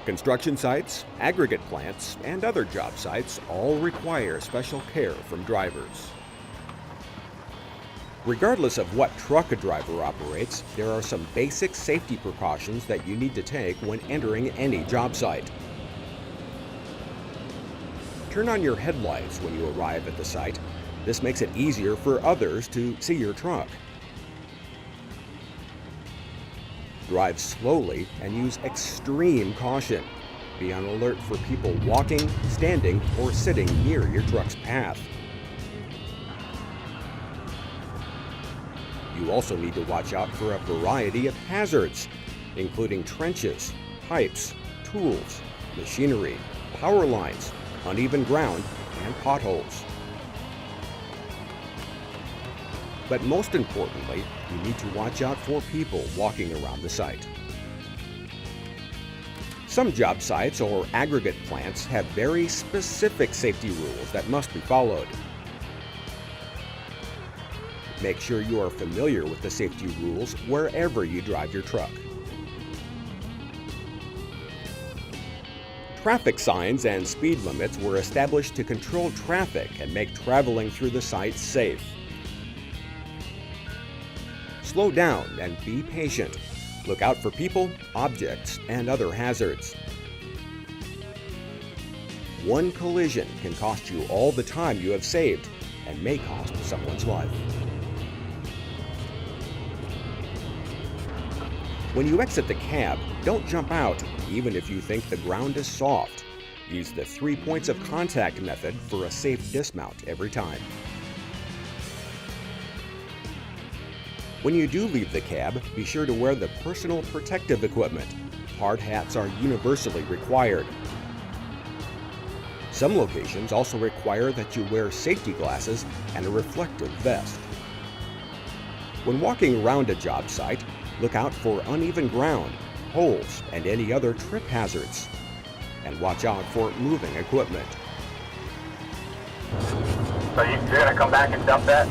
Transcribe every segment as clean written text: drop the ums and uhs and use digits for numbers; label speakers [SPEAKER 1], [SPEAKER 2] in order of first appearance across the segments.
[SPEAKER 1] Construction sites, aggregate plants, and other job sites all require special care from drivers. Regardless of what truck a driver operates, there are some basic safety precautions that you need to take when entering any job site. Turn on your headlights when you arrive at the site. This makes it easier for others to see your truck. Drive slowly and use extreme caution. Be on alert for people walking, standing, or sitting near your truck's path. You also need to watch out for a variety of hazards, including trenches, pipes, tools, machinery, power lines, uneven ground, and potholes. But most importantly, you need to watch out for people walking around the site. Some job sites or aggregate plants have very specific safety rules that must be followed. Make sure you are familiar with the safety rules wherever you drive your truck. Traffic signs and speed limits were established to control traffic and make traveling through the site safe. Slow down and be patient. Look out for people, objects, and other hazards. One collision can cost you all the time you have saved and may cost someone's life. When you exit the cab, don't jump out, even if you think the ground is soft. Use the 3 points of contact method for a safe dismount every time. When you do leave the cab, be sure to wear the personal protective equipment. Hard hats are universally required. Some locations also require that you wear safety glasses and a reflective vest. When walking around a job site, look out for uneven ground, holes, and any other trip hazards. And watch out for moving equipment.
[SPEAKER 2] So you're going to come back and dump that?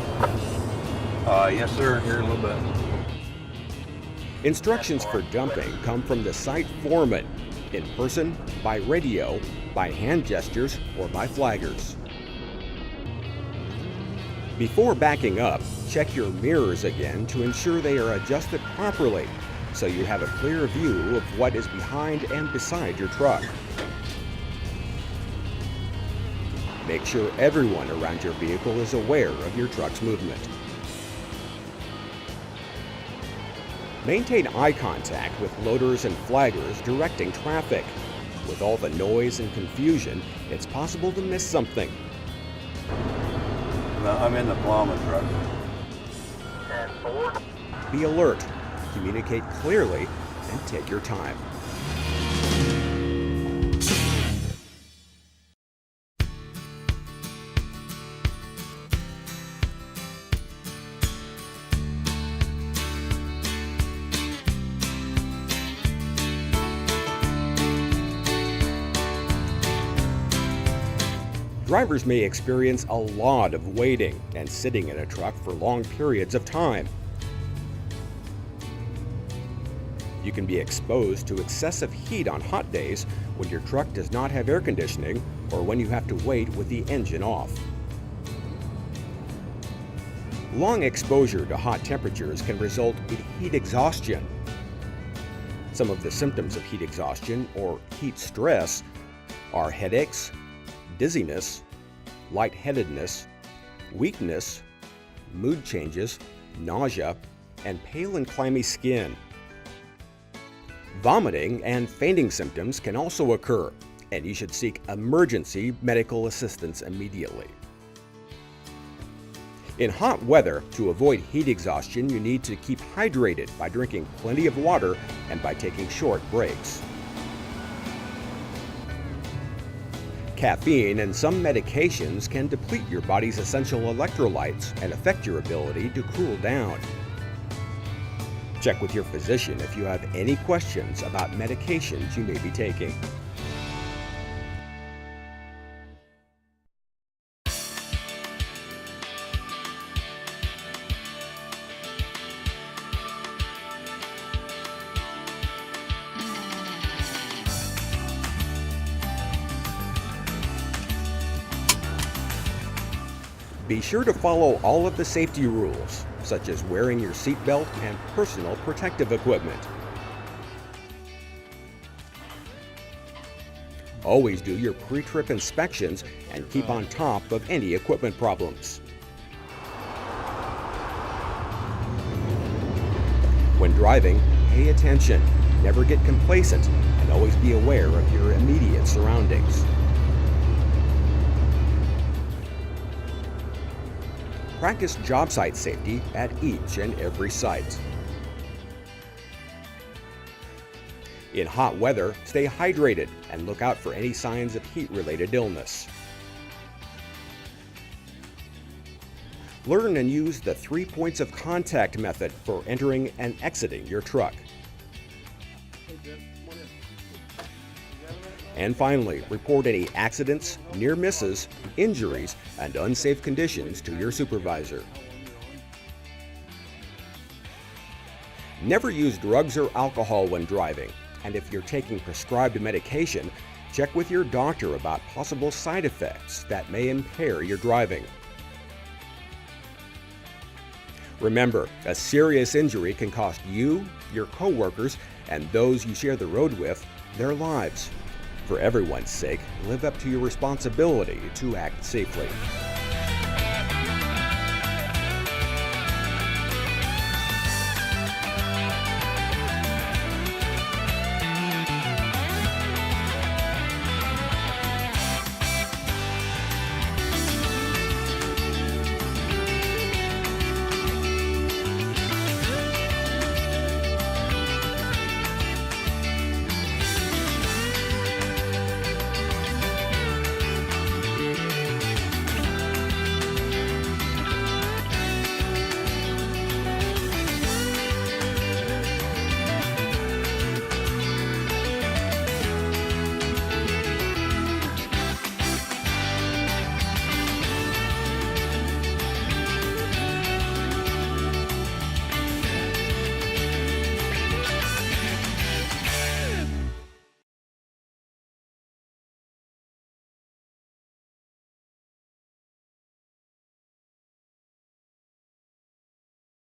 [SPEAKER 3] Yes, sir. Here in a little bit.
[SPEAKER 1] Instructions for dumping come from the site foreman, in person, by radio, by hand gestures, or by flaggers. Before backing up, check your mirrors again to ensure they are adjusted properly, so you have a clear view of what is behind and beside your truck. Make sure everyone around your vehicle is aware of your truck's movement. Maintain eye contact with loaders and flaggers directing traffic. With all the noise and confusion, it's possible to miss something.
[SPEAKER 3] I'm in the plowman truck.
[SPEAKER 2] And forward.
[SPEAKER 1] Be alert, communicate clearly, and take your time. Drivers may experience a lot of waiting and sitting in a truck for long periods of time. You can be exposed to excessive heat on hot days when your truck does not have air conditioning or when you have to wait with the engine off. Long exposure to hot temperatures can result in heat exhaustion. Some of the symptoms of heat exhaustion or heat stress are headaches, dizziness, lightheadedness, weakness, mood changes, nausea, and pale and clammy skin. Vomiting and fainting symptoms can also occur, and you should seek emergency medical assistance immediately. In hot weather, to avoid heat exhaustion, you need to keep hydrated by drinking plenty of water and by taking short breaks. Caffeine and some medications can deplete your body's essential electrolytes and affect your ability to cool down. Check with your physician if you have any questions about medications you may be taking. Be sure to follow all of the safety rules, such as wearing your seatbelt and personal protective equipment. Always do your pre-trip inspections and keep on top of any equipment problems. When driving, pay attention, never get complacent, and always be aware of your immediate surroundings. Practice job site safety at each and every site. In hot weather, stay hydrated and look out for any signs of heat-related illness. Learn and use the 3 points of contact method for entering and exiting your truck. And finally, report any accidents, near misses, injuries, and unsafe conditions to your supervisor. Never use drugs or alcohol when driving, and if you're taking prescribed medication, check with your doctor about possible side effects that may impair your driving. Remember, a serious injury can cost you, your coworkers, and those you share the road with their lives. For everyone's sake, live up to your responsibility to act safely.